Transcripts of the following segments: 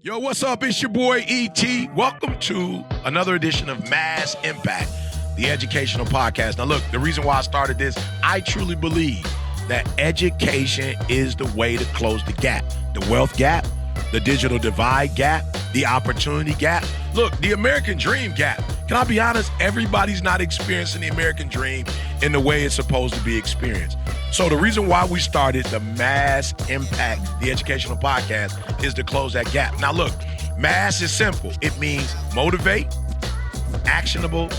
Yo, what's up? It's your boy E.T. Welcome to another edition of Mass Impact, the educational podcast. Now, look, the reason why I started this, I truly believe that education is the way to close the gap, the wealth gap, the digital divide gap, the opportunity gap. Look, the American dream gap. Can I be honest? Everybody's not experiencing the American dream in the way it's supposed to be experienced. So the reason why we started the Mass Impact, the educational podcast, is to close that gap. Now look, mass is simple. It means motivate, actionable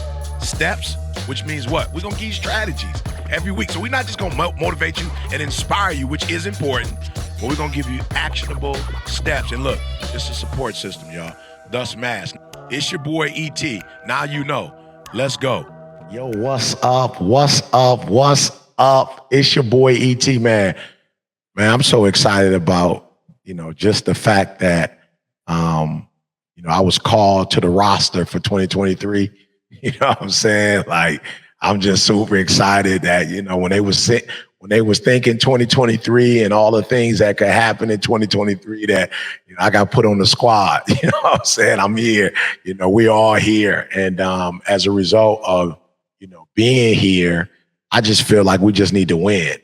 steps, which means what? We're going to give you strategies every week. So we're not just going to motivate you and inspire you, which is important, but we're going to give you actionable steps. And look, it's a support system, y'all. Thus Mass. It's your boy E.T. Now you know. Let's go. Yo, what's up? What's up? What's up? It's your boy E.T. Man, I'm so excited about, just the fact that, I was called to the roster for 2023. You know what I'm saying? Like, I'm just super excited that, when they was thinking 2023 and all the things that could happen in 2023 that, I got put on the squad. You know what I'm saying? I'm here. We're all here. And as a result of, being here, I just feel like we just need to win.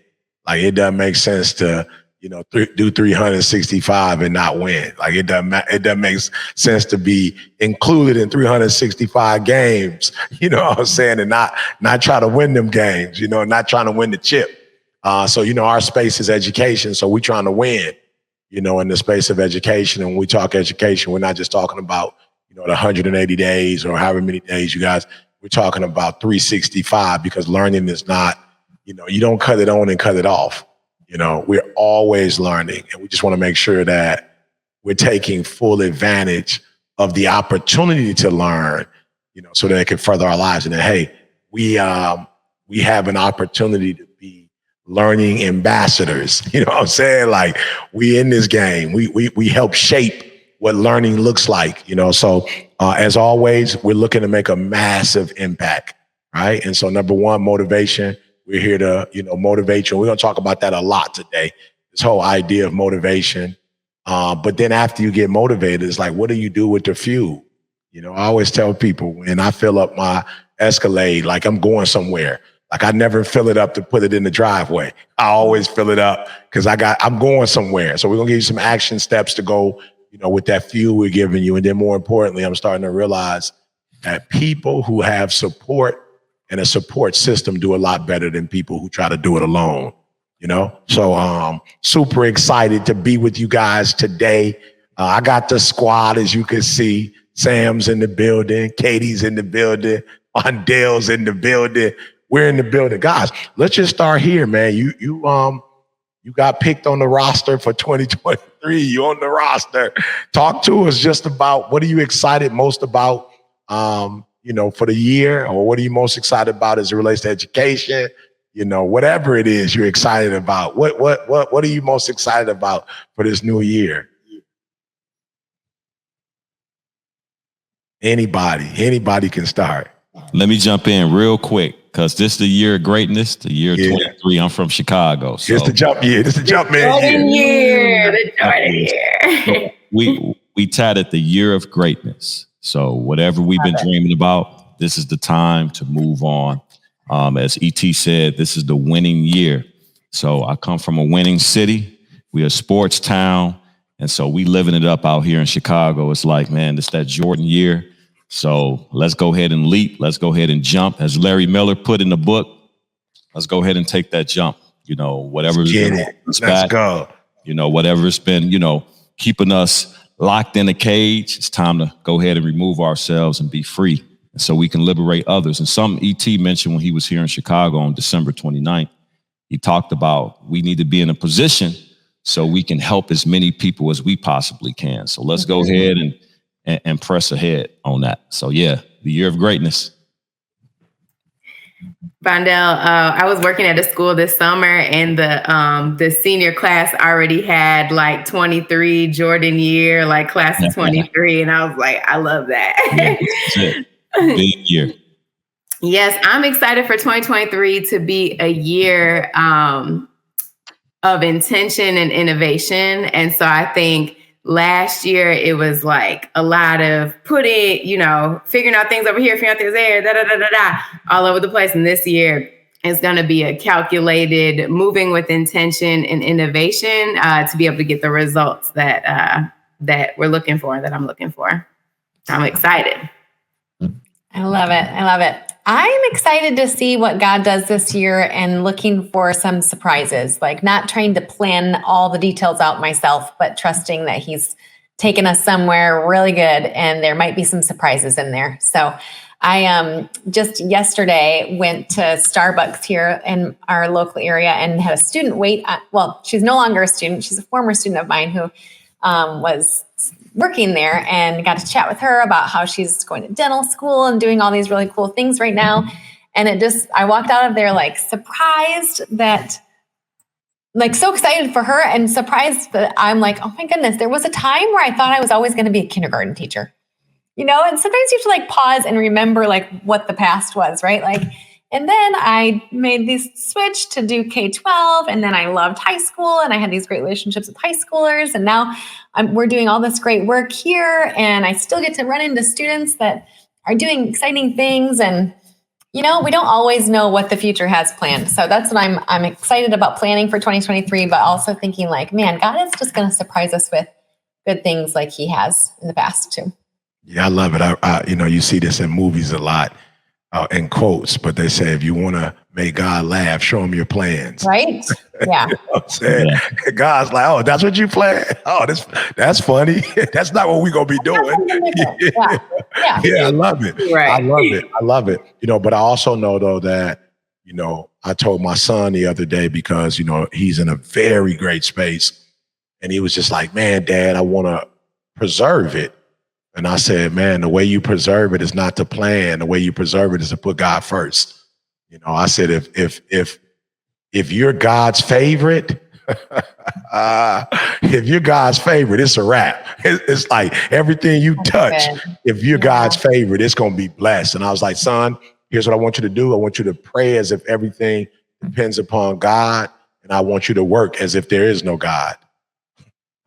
Like, it doesn't make sense to, do 365 and not win. Like, it doesn't make sense to be included in 365 games, you know what I'm saying, and not try to win them games, not trying to win the chip. So, our space is education. So we're trying to win, in the space of education. And when we talk education, we're not just talking about, the 180 days or however many days you guys, we're talking about 365, because learning is not, you don't cut it on and cut it off. We're always learning, and we just want to make sure that we're taking full advantage of the opportunity to learn, so that it can further our lives. And then, hey, we have an opportunity to be learning ambassadors. You know what I'm saying? Like, we in this game, we help shape what learning looks like, So as always, we're looking to make a massive impact, right? And so number one, motivation. We're here to, motivate you. We're going to talk about that a lot today, this whole idea of motivation. But then after you get motivated, it's like, what do you do with the fuel? I always tell people, when I fill up my Escalade, like I'm going somewhere, like I never fill it up to put it in the driveway. I always fill it up because I'm going somewhere. So we're going to give you some action steps to go, with that fuel we're giving you. And then more importantly, I'm starting to realize that people who have support and a support system do a lot better than people who try to do it alone, So super excited to be with you guys today. I got the squad, as you can see. Sam's in the building, Katie's in the building, Ondale's in the building. We're in the building. Guys, let's just start here, man. You got picked on the roster for 2023. You're on the roster. Talk to us just about, what are you excited most about, for the year, or what are you most excited about as it relates to education? Whatever it is you're excited about. What are you most excited about for this new year? Anybody can start. Let me jump in real quick, because this is the year of greatness, the year 23. I'm from Chicago. So it's the jump year. This is the jump man year. The Jordan year. We tatted the year of greatness. So whatever we've been dreaming about, this is the time to move on. As E.T. said, this is the winning year. So I come from a winning city. We're a sports town. And so we living it up out here in Chicago. It's like, man, it's that Jordan year. So let's go ahead and leap. Let's go ahead and jump. As Larry Miller put in the book, let's go ahead and take that jump. Whatever's been let's go. Whatever's been, keeping us locked in a cage, it's time to go ahead and remove ourselves and be free, and so we can liberate others. And some E.T. mentioned when he was here in Chicago on December 29th, he talked about we need to be in a position so we can help as many people as we possibly can. So let's go ahead and press ahead on that. So yeah, the year of greatness. Vondell, I was working at a school this summer, and the senior class already had like 23 Jordan year, like class of 23. And I was like, I love that. Yeah, big year. Yes, I'm excited for 2023 to be a year of intention and innovation. And so I think last year it was like a lot of figuring out things over here, figuring out things there, all over the place. And this year it's going to be a calculated, moving with intention and innovation to be able to get the results that we're looking for, that I'm looking for. I'm excited. I love it. I'm excited to see what God does this year and looking for some surprises, like not trying to plan all the details out myself, but trusting that He's taken us somewhere really good and there might be some surprises in there. So I just yesterday went to Starbucks here in our local area and had a student wait. Well, she's no longer a student. She's a former student of mine who was working there, and got to chat with her about how she's going to dental school and doing all these really cool things right now. And I walked out of there like surprised that, like so excited for her and surprised that I'm like, oh my goodness, there was a time where I thought I was always going to be a kindergarten teacher, and sometimes you have to like pause and remember like what the past was, right? Like, and then I made this switch to do K-12, and then I loved high school, and I had these great relationships with high schoolers, and now we're doing all this great work here, and I still get to run into students that are doing exciting things, and we don't always know what the future has planned. So that's what I'm excited about planning for 2023, but also thinking like, man, God is just going to surprise us with good things like He has in the past too. Yeah, I love it. You see this in movies a lot. In quotes, but they say if you want to make God laugh, show Him your plans. Right? Yeah. You know what I'm saying? Yeah. God's like, oh, that's what you plan? Oh, that's funny. That's not what we're gonna be doing. Yeah, I love it. Right. I love it. But I also know though that, I told my son the other day because, he's in a very great space, and he was just like, man, Dad, I want to preserve it. And I said, man, the way you preserve it is not to plan. The way you preserve it is to put God first. I said, if you're God's favorite, it's a wrap. It's like everything you touch. If you're God's favorite, it's going to be blessed. And I was like, son, here's what I want you to do. I want you to pray as if everything depends upon God. And I want you to work as if there is no God.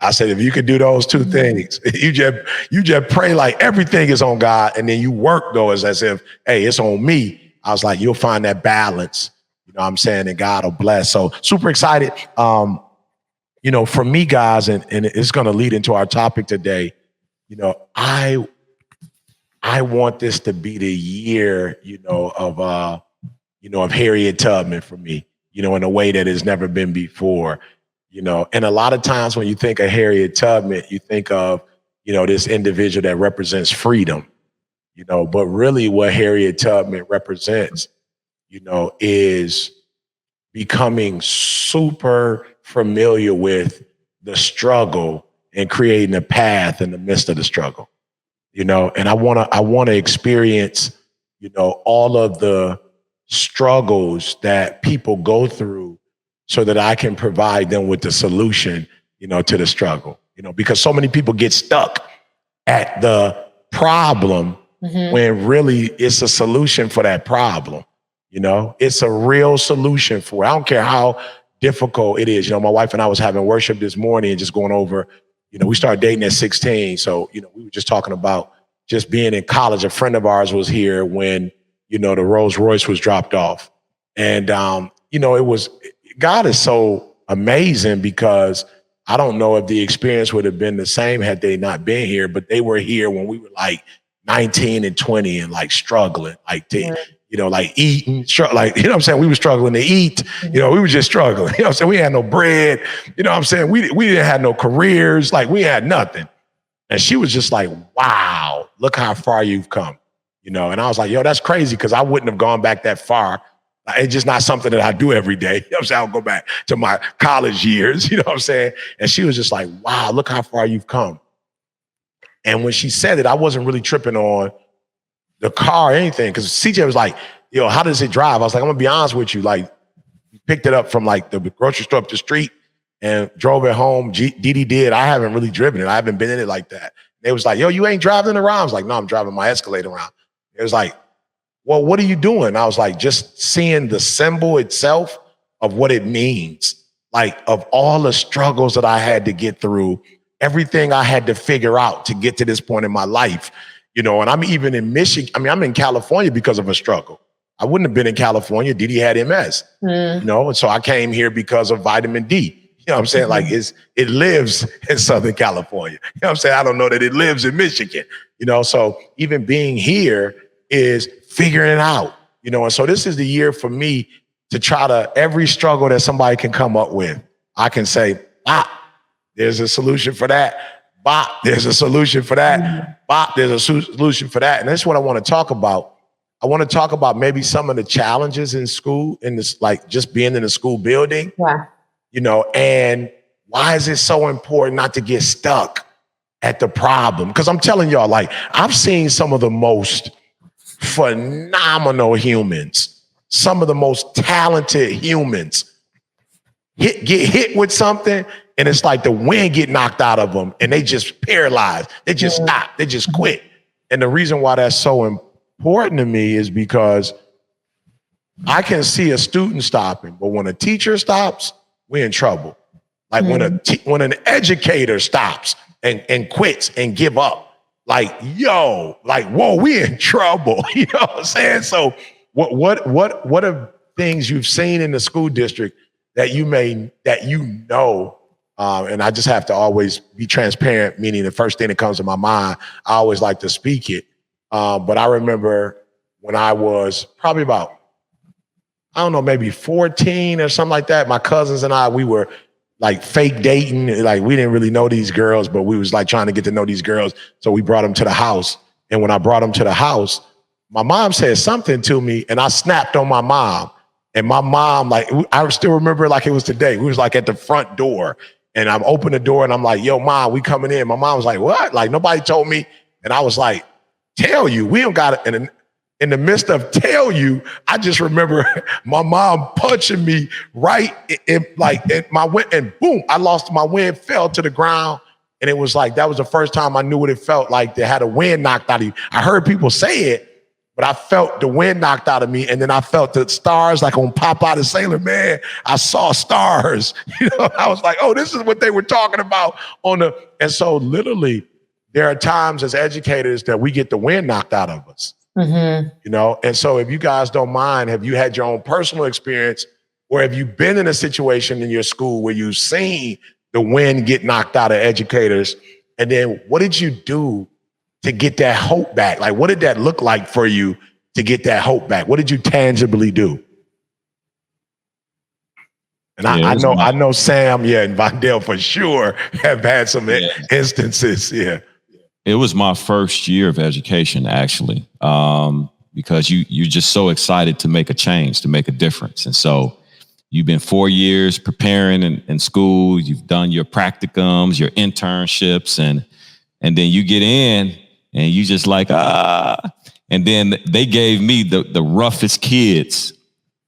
I said, if you could do those two things, you just pray like everything is on God, and then you work though as if, hey, it's on me. I was like, you'll find that balance, what I'm saying, and God will bless. So super excited. For me, guys, and it's going to lead into our topic today. I want this to be the year, of Harriet Tubman for me, in a way that has never been before. And a lot of times when you think of Harriet Tubman, you think of, this individual that represents freedom, but really what Harriet Tubman represents, is becoming super familiar with the struggle and creating a path in the midst of the struggle, and I want to experience, all of the struggles that people go through, so that I can provide them with the solution, to the struggle, because so many people get stuck at the problem when really it's a solution for that problem. It's a real solution for it. I don't care how difficult it is. My wife and I was having worship this morning and just going over, we started dating at 16. So, we were just talking about just being in college. A friend of ours was here when, the Rolls Royce was dropped off. And, God is so amazing because I don't know if the experience would have been the same had they not been here, but they were here when we were like 19 and 20 and like struggling, like like eating, like, what I'm saying? We were struggling to eat, we were just struggling, what I'm saying? We had no bread, what I'm saying? We didn't have no careers, like we had nothing. And she was just like, wow, look how far you've come, and I was like, yo, that's crazy because I wouldn't have gone back that far. It's just not something that I do every day. I'm saying? I'll go back to my college years, what I'm saying? And she was just like, wow, look how far you've come. And when she said it, I wasn't really tripping on the car or anything because CJ was like, yo, how does it drive? I was like, I'm going to be honest with you. Like, picked it up from like the grocery store up the street and drove it home. Didi did. I haven't really driven it. I haven't been in it like that. They was like, yo, you ain't driving around? I was like, no, I'm driving my Escalade around. It was like, well, what are you doing? I was like, just seeing the symbol itself of what it means, like of all the struggles that I had to get through everything I had to figure out to get to this point in my life, and I'm even in Michigan. I mean, I'm in California because of a struggle. I wouldn't have been in California. Didi had MS, and so I came here because of vitamin D. You know what I'm saying? Like it lives in Southern California. You know what I'm saying? I don't know that it lives in Michigan, so even being here is figuring it out, and so this is the year for me to try to, every struggle that somebody can come up with, I can say, there's a solution for that. There's a solution for that. There's a solution for that. And that's what I want to talk about. I want to talk about maybe some of the challenges in school, in this, like just being in a school building, and why is it so important not to get stuck at the problem? Because I'm telling y'all, like, I've seen some of the most phenomenal humans, some of the most talented humans get hit with something, and it's like the wind get knocked out of them, and they just paralyzed. They just stop. They just quit. And the reason why that's so important to me is because I can see a student stopping, but when a teacher stops, we're in trouble. Like when an educator stops and quits and give up, like, whoa, we in trouble. You know what I'm saying? So what are things you've seen in the school district that and I just have to always be transparent, meaning the first thing that comes to my mind, I always like to speak it. But I remember when I was probably about, I don't know, maybe 14 or something like that, my cousins and I, we were like fake dating. Like, we didn't really know these girls, but we was like trying to get to know these girls. So we brought them to the house. And when I brought them to the house, my mom said something to me, and I snapped on my mom. And my mom, like, I still remember it like it was today. We was like at the front door, and I'm open the door, and I'm like, yo, Mom, we coming in. My mom was like, what? Like, nobody told me. And I was like, tell you, we don't got it. And in the midst of tell you, I just remember my mom punching me right in my wind, and boom, I lost my wind, fell to the ground. And it was like, that was the first time I knew what it felt like to have the wind knocked out of you. I heard people say it, but I felt the wind knocked out of me. And then I felt the stars like on Popeye the Sailor Man. I saw stars. I was like, oh, this is what they were talking about and so literally there are times as educators that we get the wind knocked out of us. And so if you guys don't mind, have you had your own personal experience, or have you been in a situation in your school where you've seen the wind get knocked out of educators? And then what did you do to get that hope back? Like, what did that look like for you to get that hope back? What did you tangibly do? And I know Sam, and Vondell for sure have had some instances. Yeah. It was my first year of education, actually, because you're just so excited to make a change, to make a difference. And so you've been 4 years preparing in school. You've done your practicums, your internships, and then you get in and you just like, And then they gave me the roughest kids.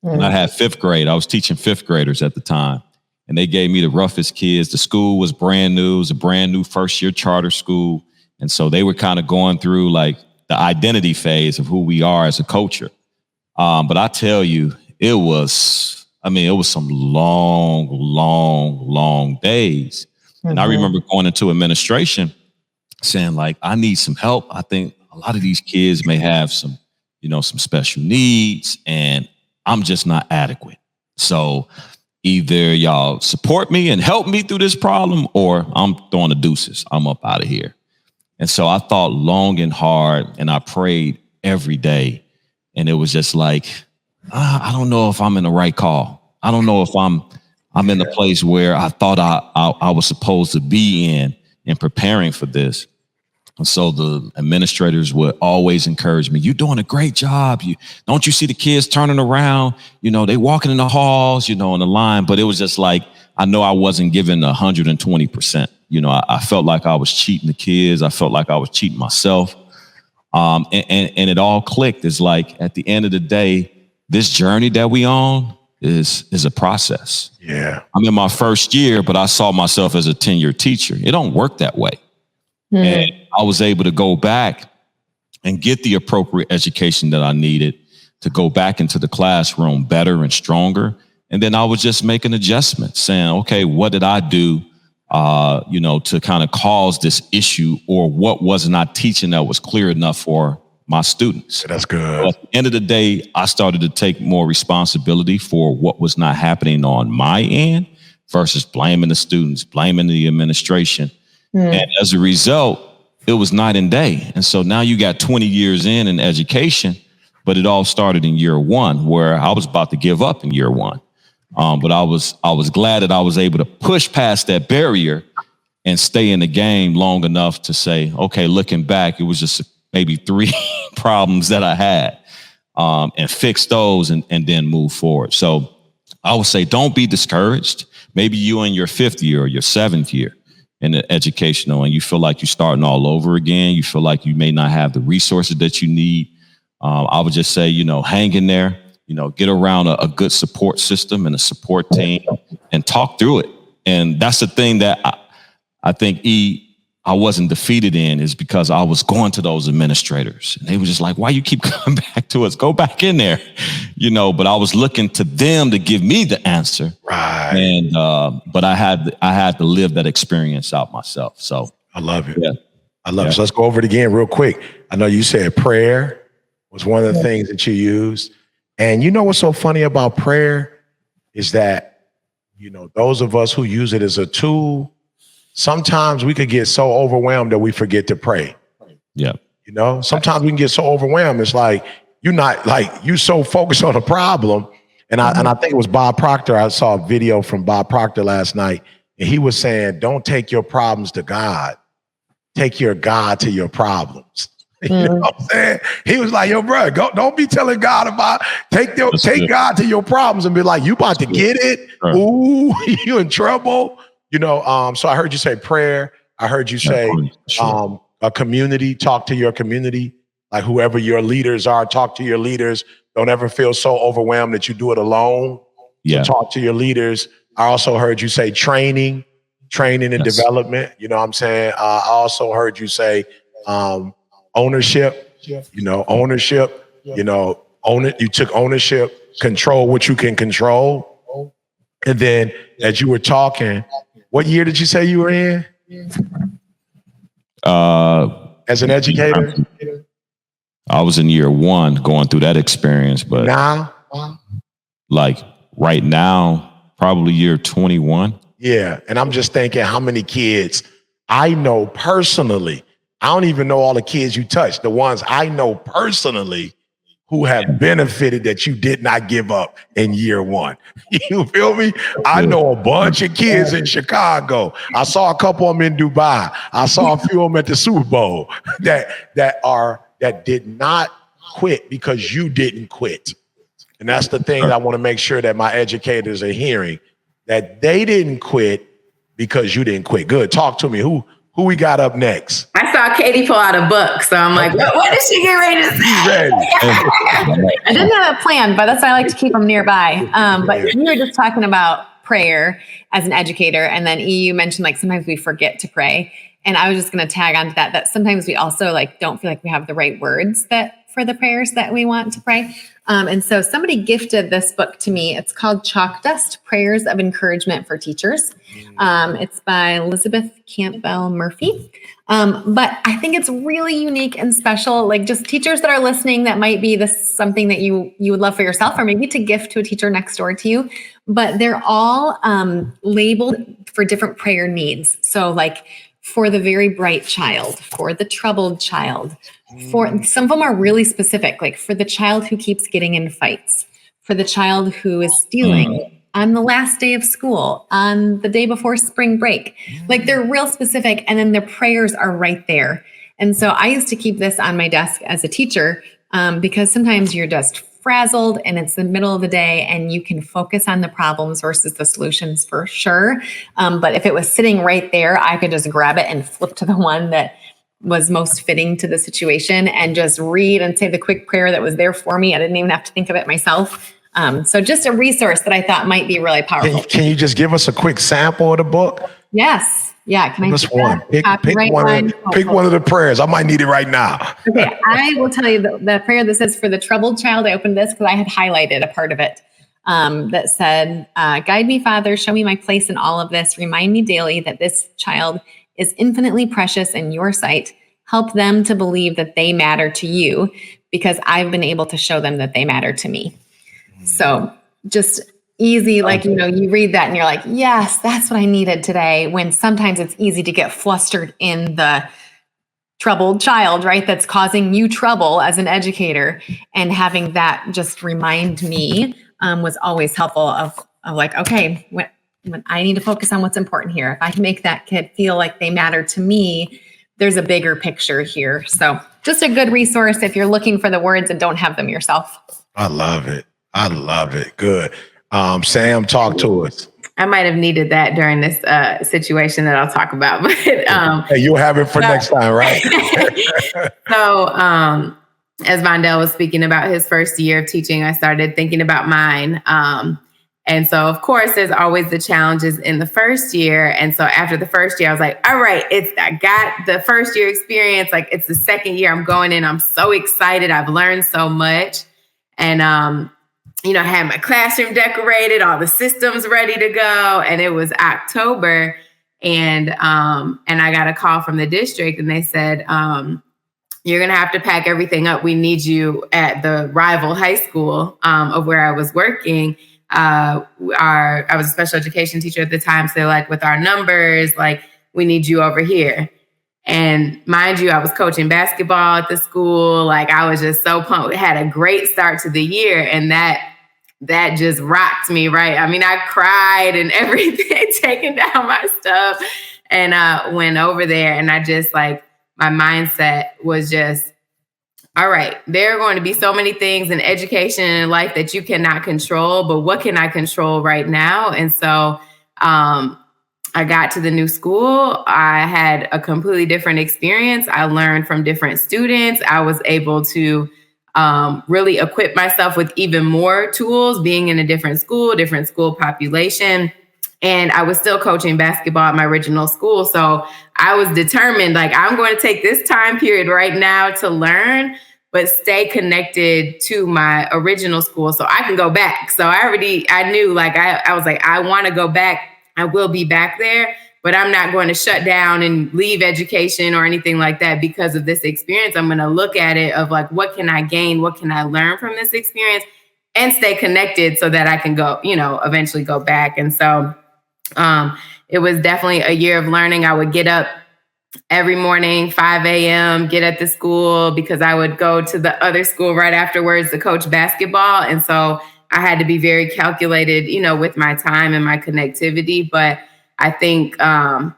When I had fifth grade, I was teaching fifth graders at the time. And they gave me the roughest kids. The school was brand new. It was a brand new first year charter school. And so they were kind of going through like the identity phase of who we are as a culture. But I tell you, it was some long days. And I remember going into administration saying like, I need some help. I think a lot of these kids may have some special needs, and I'm just not adequate. So either y'all support me and help me through this problem, or I'm throwing the deuces. I'm up out of here. And so I thought long and hard, and I prayed every day. And it was just like, I don't know if I'm in the right call. I don't know if I'm in the place where I thought I was supposed to be in preparing for this. And so the administrators would always encourage me, you're doing a great job. Don't you see the kids turning around? They walking in the halls, in the line. But it was just like, I know I wasn't giving 120%. I felt like I was cheating the kids. I felt like I was cheating myself. And it all clicked. It's like, at the end of the day, this journey that we on is a process. Yeah. I'm in my first year, but I saw myself as a 10-year teacher. It don't work that way. And I was able to go back and get the appropriate education that I needed to go back into the classroom better and stronger. And then I was just making adjustments, saying, okay, what did I do to kind of cause this issue, or what was not teaching that was clear enough for my students. That's good. So at the end of the day, I started to take more responsibility for what was not happening on my end versus blaming the students, blaming the administration. And as a result, it was night and day. And so now you got 20 years in education, but it all started in year one, where I was about to give up in year one. But I was glad that I was able to push past that barrier and stay in the game long enough to say, okay, looking back, it was just maybe 3 problems that I had, and fix those and then move forward. So I would say, don't be discouraged. Maybe you in your 5th year or your 7th year in the educational, and you feel like you're starting all over again. You feel like you may not have the resources that you need. I would just say, hang in there, get around a good support system and a support team and talk through it. And that's the thing that I think I wasn't defeated in, is because I was going to those administrators and they were just like, why you keep coming back to us? Go back in there, but I was looking to them to give me the answer. Right. And, but I had to live that experience out myself. So I love it. Yeah. I love it. So let's go over it again real quick. I know you said prayer was one of the things that you used. And you know what's so funny about prayer is that, those of us who use it as a tool, sometimes we could get so overwhelmed that we forget to pray. Yeah. Sometimes we can get so overwhelmed. It's like, you're so focused on a problem. And I think it was Bob Proctor. I saw a video from Bob Proctor last night, and he was saying, don't take your problems to God. Take your God to your problems. You know what I'm saying? He was like, yo, bro, don't be telling God about, take God to your problems and be like, you about to get it. Right. Ooh, you in trouble. So I heard you say prayer. I heard you say a community, talk to your community, like whoever your leaders are, talk to your leaders. Don't ever feel so overwhelmed that you do it alone. Yeah. So talk to your leaders. I also heard you say training and development. You know what I'm saying? I also heard you say ownership, ownership, own it. You took ownership, control what you can control. And then as you were talking, what year did you say you were in? As an educator? I was in year one going through that experience, but now, like right now, probably year 21. Yeah. And I'm just thinking how many kids I know personally. I don't even know all the kids you touched, the ones I know personally who have benefited that you did not give up in year one. You feel me? I know a bunch of kids in Chicago. I saw a couple of them in Dubai. I saw a few of them at the Super Bowl that did not quit because you didn't quit. And that's the thing I want to make sure that my educators are hearing, that they didn't quit because you didn't quit. Good. Talk to me. Who we got up next? I saw Katie pull out a book, so I'm like, what is she getting ready to say? Ready. I didn't have a plan, but that's why I like to keep them nearby. But you were just talking about prayer as an educator, and then you mentioned like sometimes we forget to pray. And I was just going to tag onto that sometimes we also like don't feel like we have the right words for the prayers that we want to pray. And so somebody gifted this book to me. It's called Chalk Dust: Prayers of Encouragement for Teachers. It's by Elizabeth Campbell Murphy. But I think it's really unique and special. Like just teachers that are listening, that might be something that you would love for yourself, or maybe to gift to a teacher next door to you. But they're all labeled for different prayer needs. So like for the very bright child, for the troubled child, for some of them are really specific, like for the child who keeps getting in fights, for the child who is stealing on the last day of school, on the day before spring break. Like they're real specific, and then their prayers are right there. And so I used to keep this on my desk as a teacher because sometimes you're just frazzled and it's the middle of the day and you can focus on the problems versus the solutions for sure. But if it was sitting right there, I could just grab it and flip to the one that was most fitting to the situation and just read and say the quick prayer that was there for me. I didn't even have to think of it myself. So just a resource that I thought might be really powerful. Can you just give us a quick sample of the book? Yes. Yeah. Can I just one? Pick one of the prayers. I might need it right now. Okay. I will tell you the prayer that says for the troubled child. I opened this because I had highlighted a part of it. that said, guide me, Father, show me my place in all of this. Remind me daily that this child is infinitely precious in your sight. Help them to believe that they matter to you because I've been able to show them that they matter to me. So just easy, like, you read that and you're like, yes, that's what I needed today. When sometimes it's easy to get flustered in the troubled child, right? That's causing you trouble as an educator, and having that just remind me was always helpful of like, okay, when I need to focus on what's important here. If I can make that kid feel like they matter to me, there's a bigger picture here. So just a good resource if you're looking for the words and don't have them yourself. I love it. I love it. Good. Sam, talk to us. I might have needed that during this situation that I'll talk about, but hey, you'll have it for next time, right? So, as Vondell was speaking about his first year of teaching, I started thinking about mine. And so, of course, there's always the challenges in the first year. And so after the first year, I was like, all right, I got the first year experience. Like, it's the second year I'm going in. I'm so excited. I've learned so much. And, I had my classroom decorated, all the systems ready to go. And it was October. And I got a call from the district and they said, you're going to have to pack everything up. We need you at the rival high school of where I was working. I was a special education teacher at the time. So like with our numbers, like we need you over here. And mind you, I was coaching basketball at the school. Like I was just so pumped. We had a great start to the year. And that just rocked me, right? I mean, I cried and everything, taking down my stuff and went over there. And I just like, my mindset was just, all right, there are going to be so many things in education and life that you cannot control, but what can I control right now? And so I got to the new school. I had a completely different experience. I learned from different students. I was able to really equip myself with even more tools, being in a different school population. And I was still coaching basketball at my original school. So I was determined, like, I'm going to take this time period right now to learn, but stay connected to my original school so I can go back. So I knew, like, I was like, I want to go back. I will be back there, but I'm not going to shut down and leave education or anything like that because of this experience. I'm going to look at it of like, what can I gain? What can I learn from this experience and stay connected so that I can go, eventually go back. And so it was definitely a year of learning. I would get up every morning, 5 a.m., get at the school because I would go to the other school right afterwards to coach basketball. And so I had to be very calculated, with my time and my connectivity. But I think, the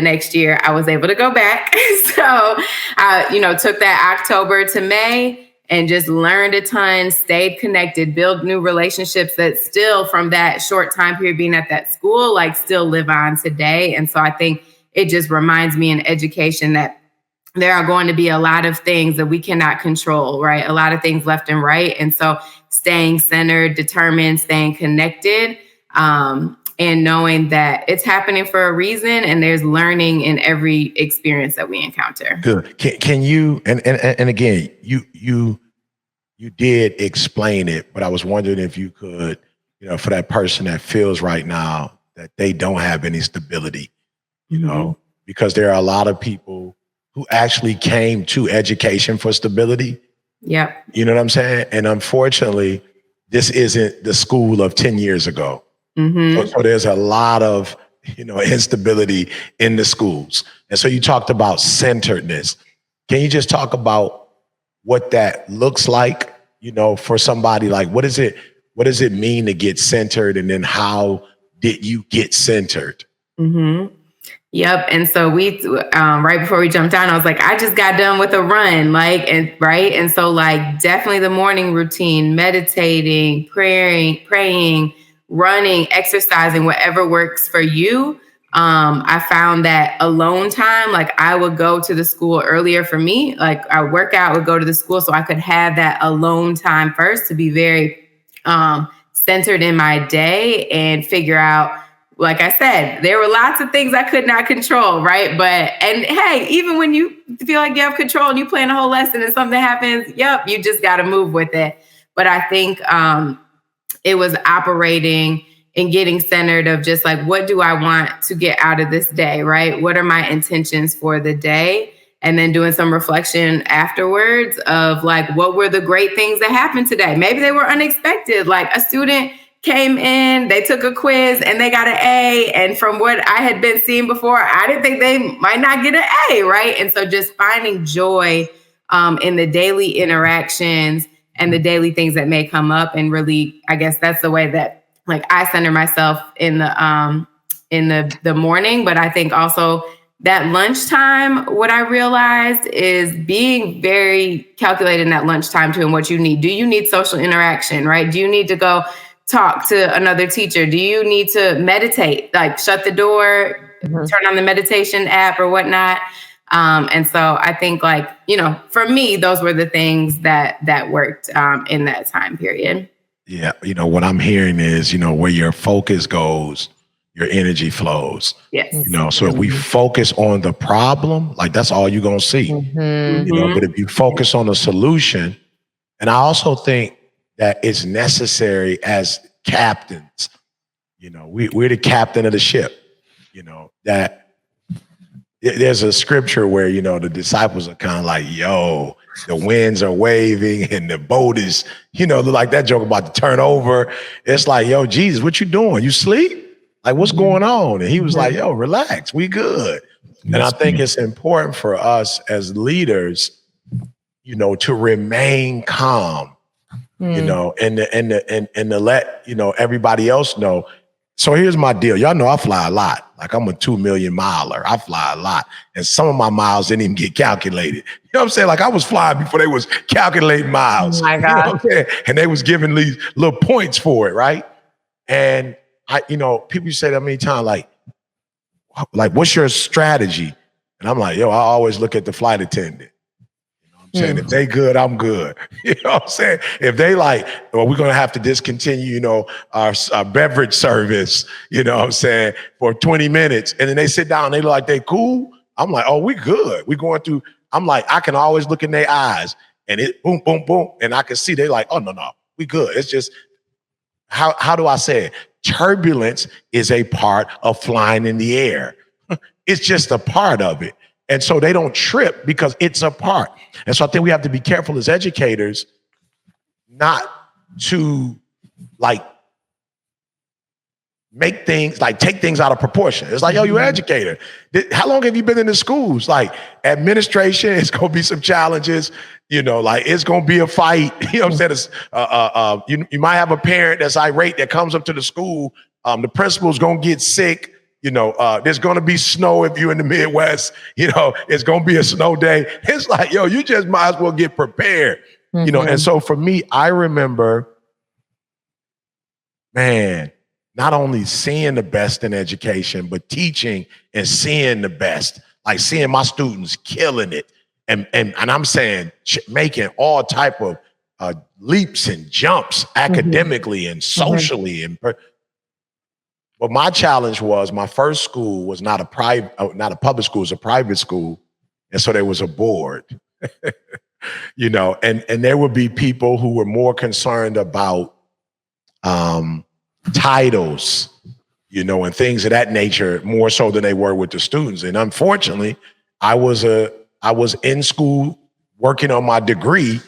next year I was able to go back. So I, took that October to May and just learned a ton, stayed connected, built new relationships that still from that short time period being at that school, like still live on today. And so I think it just reminds me in education that there are going to be a lot of things that we cannot control, right? A lot of things left and right. And so staying centered, determined, staying connected, and knowing that it's happening for a reason and there's learning in every experience that we encounter. Good. Can you, and again, you did explain it, but I was wondering if you could, for that person that feels right now that they don't have any stability, because there are a lot of people who actually came to education for stability. Yeah. You know what I'm saying? And unfortunately, this isn't the school of 10 years ago. Mm-hmm. So there's a lot of, instability in the schools. And so you talked about centeredness. Can you just talk about what that looks like, for somebody? Like, what does it mean to get centered? And then how did you get centered? Mm-hmm. Yep. And so we, right before we jumped on, I was like, I just got done with a run, And so definitely the morning routine, meditating, praying, running, exercising, whatever works for you. I found that alone time, I would go to the school earlier for me, I work out, would go to the school so I could have that alone time first to be very centered in my day and figure out, like I said, there were lots of things I could not control, right? And hey, even when you feel like you have control and you plan a whole lesson and something happens, you just got to move with it. But I think it was operating and getting centered of just like, what do I want to get out of this day, right? What are my intentions for the day? And then doing some reflection afterwards of like, what were the great things that happened today? Maybe they were unexpected. Like a student came in, they took a quiz and they got an A. And from what I had been seeing before, I didn't think they might not get an A, right? And so just finding joy in the daily interactions and the daily things that may come up. And really, I guess that's the way that like I center myself in the morning. But I think also that lunchtime, what I realized is being very calculated in that lunchtime too, and what you need. Do you need social interaction, right? Do you need to go talk to another teacher? Do you need to meditate, like shut the door, turn on the meditation app or whatnot? And so I think like, for me, those were the things that worked in that time period. Yeah. What I'm hearing is, where your focus goes, your energy flows. Yes. So if we focus on the problem, like that's all you're going to see, but if you focus on the solution, and I also think that it's necessary as captains, we're the captain of the ship, that there's a scripture where, the disciples are kind of like, yo, the winds are waving and the boat is, like that joke about to turn over. It's like, yo, Jesus, what you doing? You sleep? Like, what's going on? And he was like, yo, relax, we good. And I think it's important for us as leaders, to remain calm, and to let, everybody else know. So here's my deal. Y'all know I fly a lot. Like I'm a 2 million miler. I fly a lot. And some of my miles didn't even get calculated. You know what I'm saying? Like I was flying before they was calculating miles. Oh my God. You know what I'm saying? And they was giving these little points for it, right? And people say that many times, like, what's your strategy? And I'm like, yo, I always look at the flight attendant. I'm saying if they good, I'm good. You know what I'm saying? If they like, well, we're going to have to discontinue, our beverage service, what I'm saying, for 20 minutes. And then they sit down, they look like they cool. I'm like, oh, we good. We going through, I'm like, I can always look in their eyes and it boom, boom, boom. And I can see they like, oh, no, we good. It's just, how do I say it? Turbulence is a part of flying in the air. It's just a part of it. And so they don't trip because it's a part. And so I think we have to be careful as educators not to make things take things out of proportion. It's like, yo, you're an educator. How long have you been in the schools? Like administration, it's going to be some challenges, it's going to be a fight. You know what I'm saying? You might have a parent that's irate that comes up to the school. The principal's going to get sick. There's going to be snow if you're in the Midwest, it's going to be a snow day. It's like, yo, you just might as well get prepared, And so for me, I remember, man, not only seeing the best in education, but teaching and seeing the best, like seeing my students killing it. And I'm saying making all type of leaps and jumps academically and socially But my challenge was my first school was not a public school, it was a private school. And so there was a board, and there would be people who were more concerned about titles, and things of that nature, more so than they were with the students. And unfortunately, I was in school working on my degree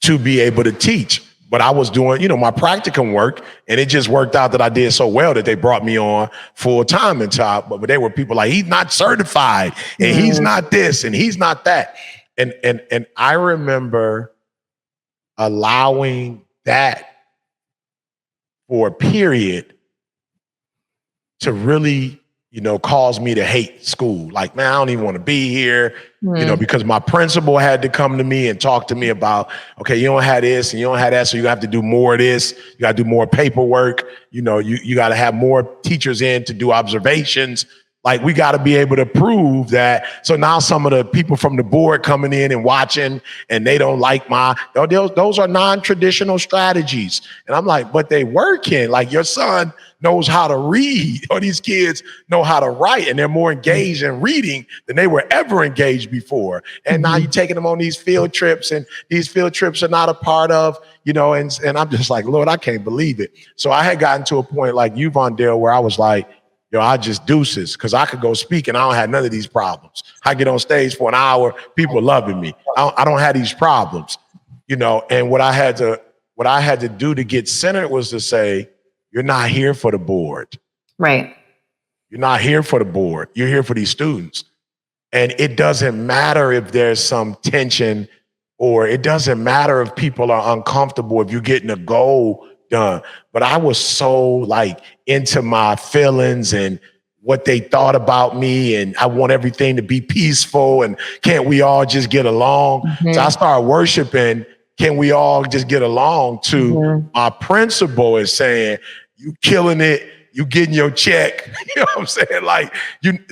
to be able to teach. But I was doing, my practicum work, and it just worked out that I did so well that they brought me on full time and top. But they were people like, he's not certified, and he's not this, and he's not that. And I remember allowing that for a period to really, cause me to hate school. Like, man, I don't even want to be here, because my principal had to come to me and talk to me about, okay, you don't have this and you don't have that, so you have to do more of this. You got to do more paperwork. You got to have more teachers in to do observations. Like, we got to be able to prove that. So now some of the people from the board coming in and watching, and they don't like those are non-traditional strategies. And I'm like, but they working. Like, your son knows how to read, or these kids know how to write, and they're more engaged in reading than they were ever engaged before. And now you're taking them on these field trips, and these field trips are not a part of, and I'm just like, Lord, I can't believe it. So I had gotten to a point like you, Vondell, where I was like, I just deuces, because I could go speak and I don't have none of these problems. I get on stage for an hour, people loving me. I don't have these problems, and what I had to do to get centered was to say, you're not here for the board. Right. You're not here for the board. You're here for these students. And it doesn't matter if there's some tension, or it doesn't matter if people are uncomfortable, if you're getting a goal done. But I was so into my feelings and what they thought about me, and I want everything to be peaceful, and can't we all just get along? Mm-hmm. So I started worshiping, can we all just get along, to my principal is saying, you killing it, you getting your check. You know what I'm saying?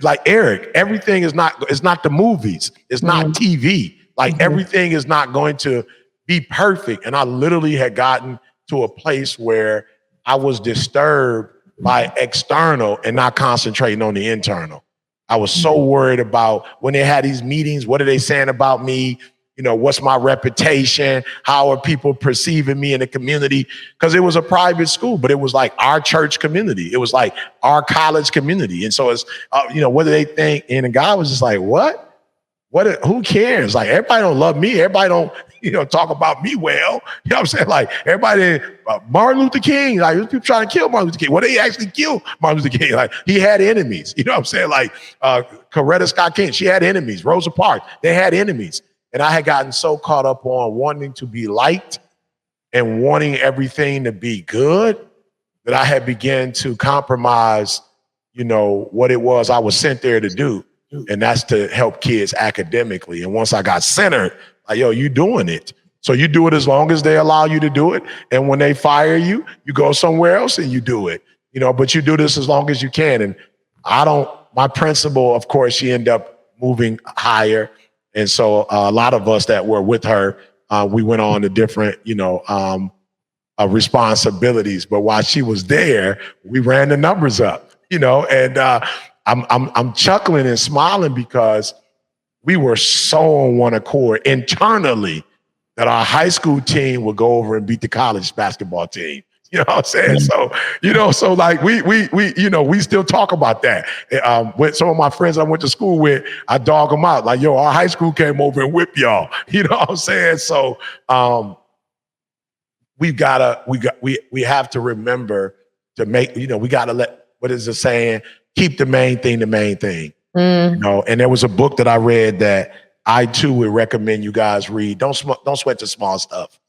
Like Eric, everything is it's not the movies. It's not TV. Everything is not going to be perfect. And I literally had gotten to a place where I was disturbed by external and not concentrating on the internal. I was so worried about when they had these meetings, what are they saying about me? What's my reputation? How are people perceiving me in the community? Because it was a private school, but it was like our church community. It was like our college community. And so it's, what do they think? And the guy was just like, what? Who cares? Everybody don't love me. Everybody don't, talk about me well. You know what I'm saying? Everybody, Martin Luther King, people trying to kill Martin Luther King. Well, they actually killed Martin Luther King. He had enemies. You know what I'm saying? Coretta Scott King, she had enemies. Rosa Parks, they had enemies. And I had gotten so caught up on wanting to be liked and wanting everything to be good that I had begun to compromise, what it was I was sent there to do. And that's to help kids academically. And once I got centered, you doing it. So you do it as long as they allow you to do it. And when they fire you, you go somewhere else and you do it, but you do this as long as you can. And my principal, of course, she ended up moving higher. And so a lot of us that were with her, we went on to different, responsibilities. But while she was there, we ran the numbers up, and I'm chuckling and smiling because we were so on one accord internally that our high school team would go over and beat the college basketball team. You know what I'm saying? So, we still talk about that. With some of my friends I went to school with, I dog them out. Our high school came over and whipped y'all. You know what I'm saying? So, we have to remember to make, we got to let, what is the saying? Keep the main thing the main thing. And there was a book that I read that I too would recommend you guys read. Don't sweat the small stuff.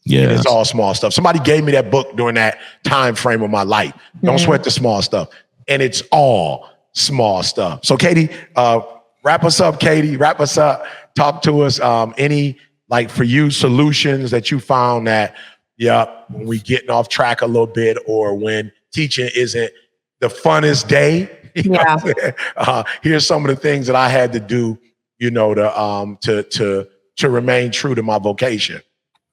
Yeah, it's all small stuff. Somebody gave me that book during that time frame of my life. Don't sweat the small stuff. And it's all small stuff. So Katie, wrap us up, Katie. Wrap us up. Talk to us. Any, for you, solutions that you found that, when we getting off track a little bit, or when teaching isn't the funnest day. Here's some of the things that I had to do, to remain true to my vocation.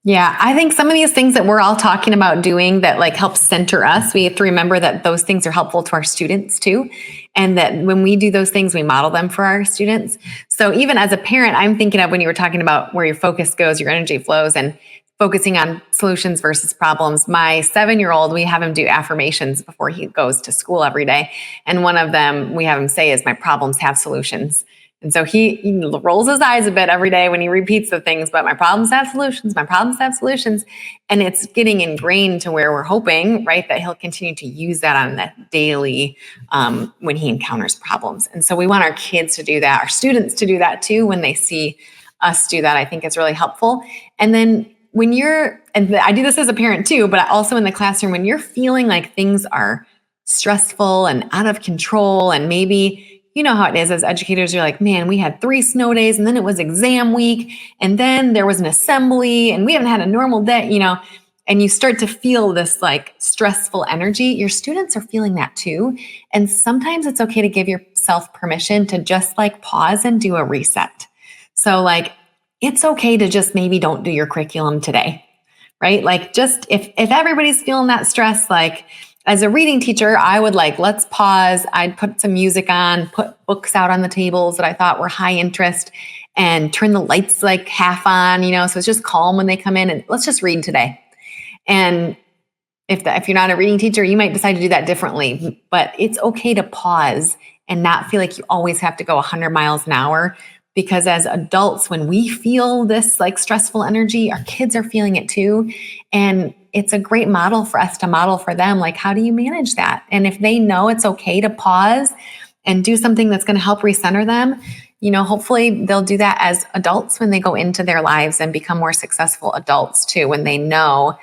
Yeah, I think some of these things that we're all talking about doing that help center us, we have to remember that those things are helpful to our students too. And that when we do those things, we model them for our students. So even as a parent, I'm thinking of when you were talking about where your focus goes, your energy flows, and focusing on solutions versus problems. My 7-year-old, we have him do affirmations before he goes to school every day. And one of them we have him say is, my problems have solutions. And so he rolls his eyes a bit every day when he repeats the things, but my problems have solutions, my problems have solutions. And it's getting ingrained to where we're hoping, right, that he'll continue to use that on that daily when he encounters problems. And so we want our kids to do that, our students to do that too, when they see us do that. I think it's really helpful. And then and I do this as a parent too, but also in the classroom, when you're feeling like things are stressful and out of control, and maybe, you know how it is as educators, you're like, man, we had 3 snow days, and then it was exam week, and then there was an assembly, and we haven't had a normal day, and you start to feel this stressful energy. Your students are feeling that too. And sometimes it's okay to give yourself permission to just pause and do a reset. So it's okay to just maybe don't do your curriculum today, right? Just if everybody's feeling that stress, as a reading teacher, I would let's pause. I'd put some music on, put books out on the tables that I thought were high interest, and turn the lights half on, so it's just calm when they come in, and let's just read today. And if you're not a reading teacher, you might decide to do that differently, but it's okay to pause and not feel like you always have to go 100 miles an hour. Because as adults, when we feel this stressful energy, our kids are feeling it too. And it's a great model for us to model for them. How do you manage that? And if they know it's okay to pause and do something that's going to help recenter them, hopefully they'll do that as adults when they go into their lives and become more successful adults too, when they know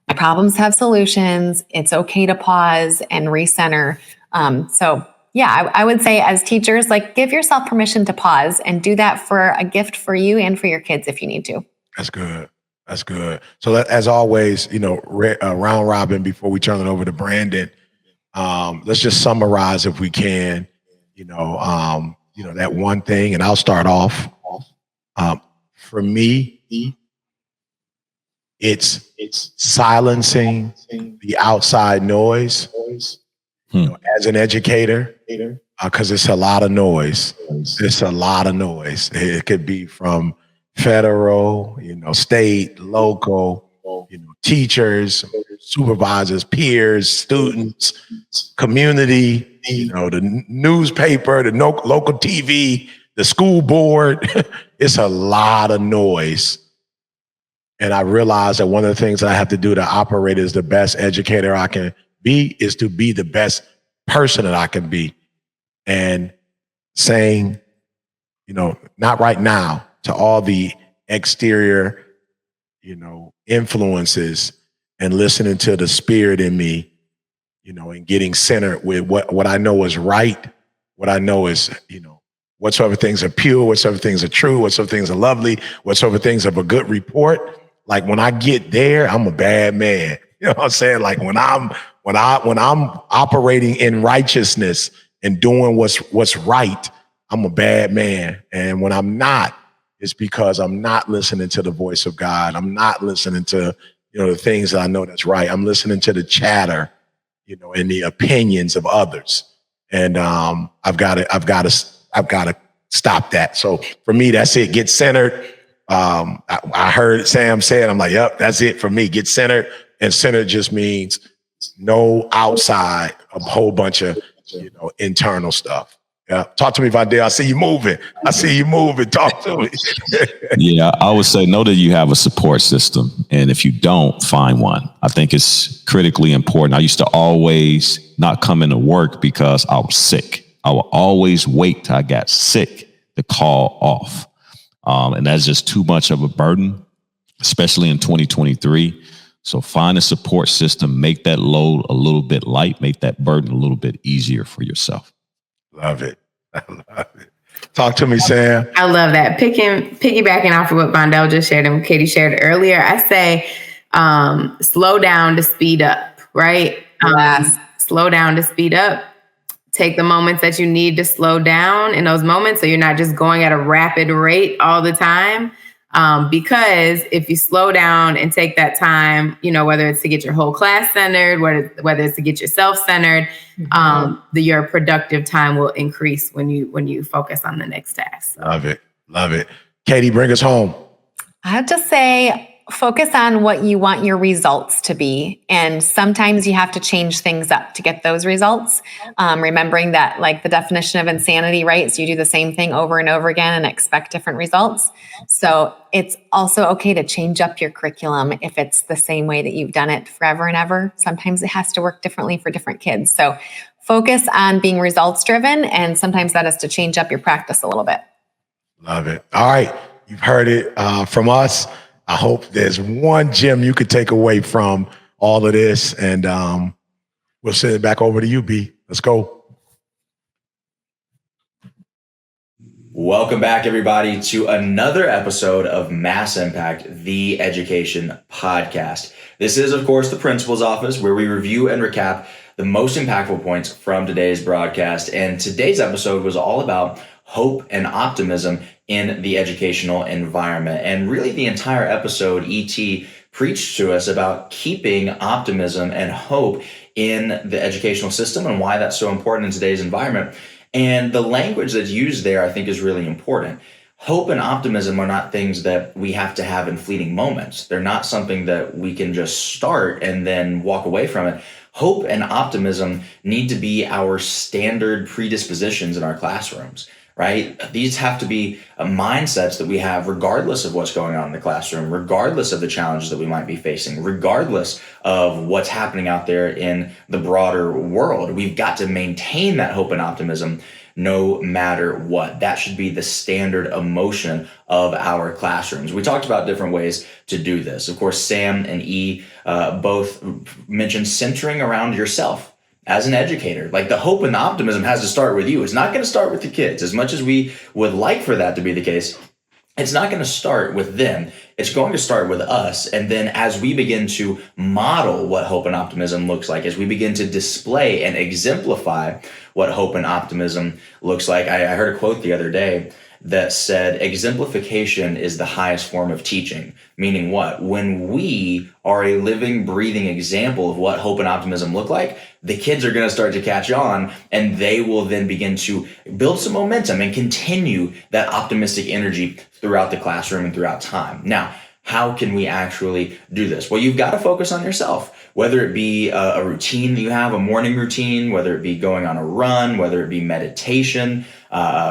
my problems have solutions. It's okay to pause and recenter. Yeah, I would say as teachers, give yourself permission to pause and do that for a gift for you and for your kids if you need to. That's good. That's good. So as always, round robin before we turn it over to Brandon, let's just summarize if we can, that one thing, and I'll start off. For me, it's silencing the outside noise. As an educator, because it's a lot of noise. It's a lot of noise. It could be from federal, state, local, teachers, supervisors, peers, students, community, the newspaper, the local TV, the school board. It's a lot of noise. And I realized that one of the things that I have to do to operate as the best educator I can be is to be the best person that I can be. And saying, not right now to all the exterior, influences, and listening to the spirit in me, and getting centered with what I know is right, what I know is, whatsoever things are pure, whatsoever things are true, whatsoever things are lovely, whatsoever things of a good report. When I get there, I'm a bad man. You know what I'm saying? When I'm operating in righteousness and doing what's right, I'm a bad man. And when I'm not, it's because I'm not listening to the voice of God. I'm not listening to, the things that I know that's right. I'm listening to the chatter, and the opinions of others. And I've got to stop that. So for me, that's it. Get centered. I heard Sam say it. I'm like, yep, that's it for me. Get centered. And centered just means no outside, a whole bunch of, internal stuff. Yeah. Talk to me, Vidal. I see you moving. Talk to me. Yeah, I would say know that you have a support system. And if you don't, find one. I think it's critically important. I used to always not come into work because I was sick. I would always wait till I got sick to call off. And that's just too much of a burden, especially in 2023. So find a support system, make that load a little bit light, make that burden a little bit easier for yourself. Love it. I love it. Talk to me, Sam. I love that. Piggybacking off of what Vondell just shared and Katie shared earlier, I say slow down to speed up, right? Slow down to speed up. Take the moments that you need to slow down in those moments so you're not just going at a rapid rate all the time. Because if you slow down and take that time, whether it's to get your whole class centered, whether it's to get yourself centered, your productive time will increase when you focus on the next task. So. Love it. Katie, bring us home. I have to say, focus on what you want your results to be. And sometimes you have to change things up to get those results. Remembering that the definition of insanity, right? So you do the same thing over and over again and expect different results. So it's also okay to change up your curriculum if it's the same way that you've done it forever and ever. Sometimes it has to work differently for different kids. So focus on being results driven. And sometimes that is to change up your practice a little bit. Love it. All right. You've heard it from us. I hope there's one gem you could take away from all of this. And we'll send it back over to you, B. Let's go. Welcome back, everybody, to another episode of Mass Impact, the Education Podcast. This is, of course, the Principal's Office, where we review and recap the most impactful points from today's broadcast. And today's episode was all about hope and optimism in the educational environment. And really the entire episode, ET preached to us about keeping optimism and hope in the educational system and why that's so important in today's environment. And the language that's used there, I think, is really important. Hope and optimism are not things that we have to have in fleeting moments. They're not something that we can just start and then walk away from it. Hope and optimism need to be our standard predispositions in our classrooms, right? These have to be mindsets that we have regardless of what's going on in the classroom, regardless of the challenges that we might be facing, regardless of what's happening out there in the broader world. We've got to maintain that hope and optimism no matter what. That should be the standard emotion of our classrooms. We talked about different ways to do this. Of course, Sam and E both mentioned centering around yourself as an educator. Like, the hope and the optimism has to start with you. It's not going to start with the kids. As much as we would like for that to be the case, it's not going to start with them. It's going to start with us. And then as we begin to model what hope and optimism looks like, as we begin to display and exemplify what hope and optimism looks like, I heard a quote the other day that said, exemplification is the highest form of teaching. Meaning what? When we are a living, breathing example of what hope and optimism look like, the kids are going to start to catch on, and they will then begin to build some momentum and continue that optimistic energy throughout the classroom and throughout time. Now, how can we actually do this? Well, you've got to focus on yourself, whether it be a routine that you have, a morning routine, whether it be going on a run, whether it be meditation,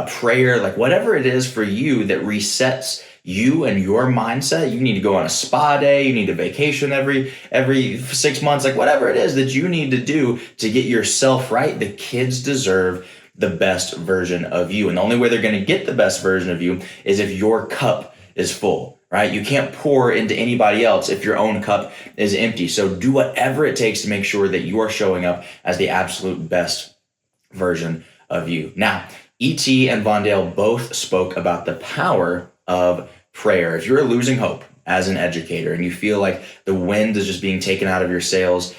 prayer, like whatever it is for you that resets you and your mindset. You need to go on a spa day, you need a vacation every 6 months, like whatever it is that you need to do to get yourself right. The kids deserve the best version of you. And the only way they're going to get the best version of you is if your cup is full, right? You can't pour into anybody else if your own cup is empty. So do whatever it takes to make sure that you are showing up as the absolute best version of you. Now, E.T. and Vondale both spoke about the power of prayer. If you're losing hope as an educator and you feel like the wind is just being taken out of your sails,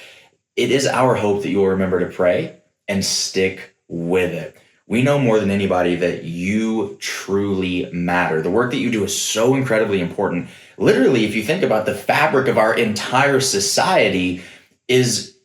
it is our hope that you will remember to pray and stick with it. We know more than anybody that you truly matter. The work that you do is so incredibly important. Literally, if you think about the fabric of our entire society is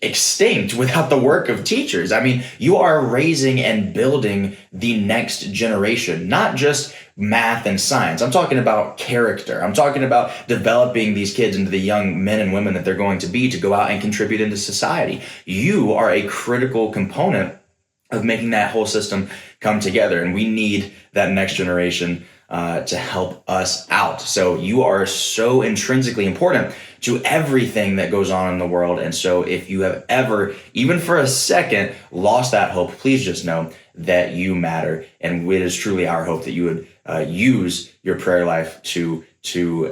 extinct without the work of teachers. I mean, you are raising and building the next generation, not just math and science. I'm talking about character. I'm talking about developing these kids into the young men and women that they're going to be to go out and contribute into society. You are a critical component of making that whole system come together. And we need that next generation to help us out. So you are so intrinsically important to everything that goes on in the world. And so if you have ever, even for a second, lost that hope, please just know that you matter. And it is truly our hope that you would use your prayer life to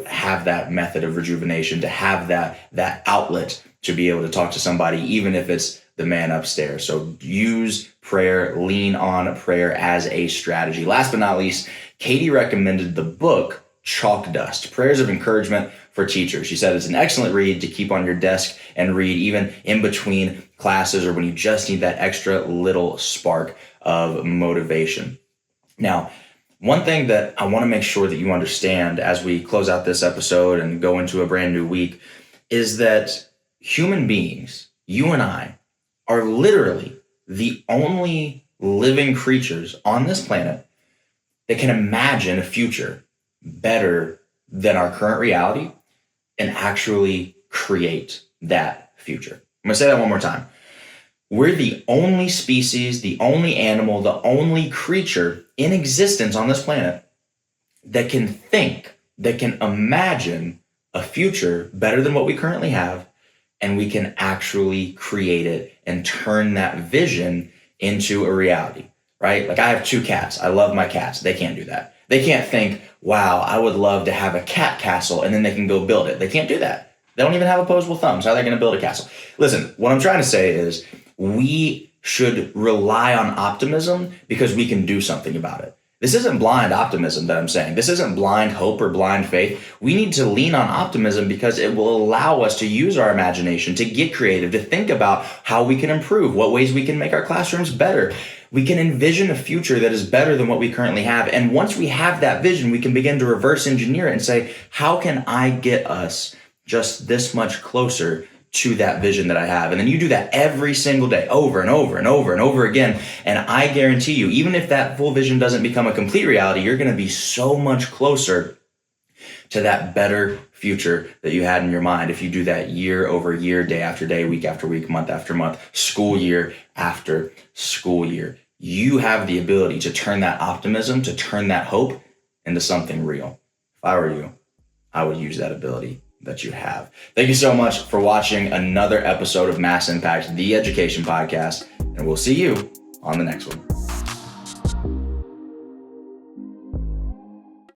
have that method of rejuvenation, to have that outlet to be able to talk to somebody, even if it's the man upstairs. So use prayer, lean on prayer as a strategy. Last but not least, Katie recommended the book Chalk Dust, Prayers of Encouragement for Teachers. She said it's an excellent read to keep on your desk and read even in between classes or when you just need that extra little spark of motivation. Now, one thing that I want to make sure that you understand as we close out this episode and go into a brand new week is that human beings, you and I, are literally the only living creatures on this planet that can imagine a future better than our current reality and actually create that future. I'm going to say that one more time. We're the only species, the only animal, the only creature in existence on this planet that can think, that can imagine a future better than what we currently have, and we can actually create it and turn that vision into a reality, right? Like I have 2 cats. I love my cats. They can't do that. They can't think, wow, I would love to have a cat castle, and then they can go build it. They can't do that. They don't even have opposable thumbs. How are they going to build a castle? Listen, what I'm trying to say is we should rely on optimism because we can do something about it. This isn't blind optimism that I'm saying. This isn't blind hope or blind faith. We need to lean on optimism because it will allow us to use our imagination, to get creative, to think about how we can improve, what ways we can make our classrooms better. We can envision a future that is better than what we currently have. And once we have that vision, we can begin to reverse engineer it and say, how can I get us just this much closer to that vision that I have. And then you do that every single day, over and over and over and over again. And I guarantee you, even if that full vision doesn't become a complete reality, you're going to be so much closer to that better future that you had in your mind if you do that year over year, day after day, week after week, month after month, school year after school year. You have the ability to turn that optimism, to turn that hope into something real. If I were you, I would use that ability that you have. Thank you so much for watching another episode of Mass Impact, the education podcast, and we'll see you on the next one.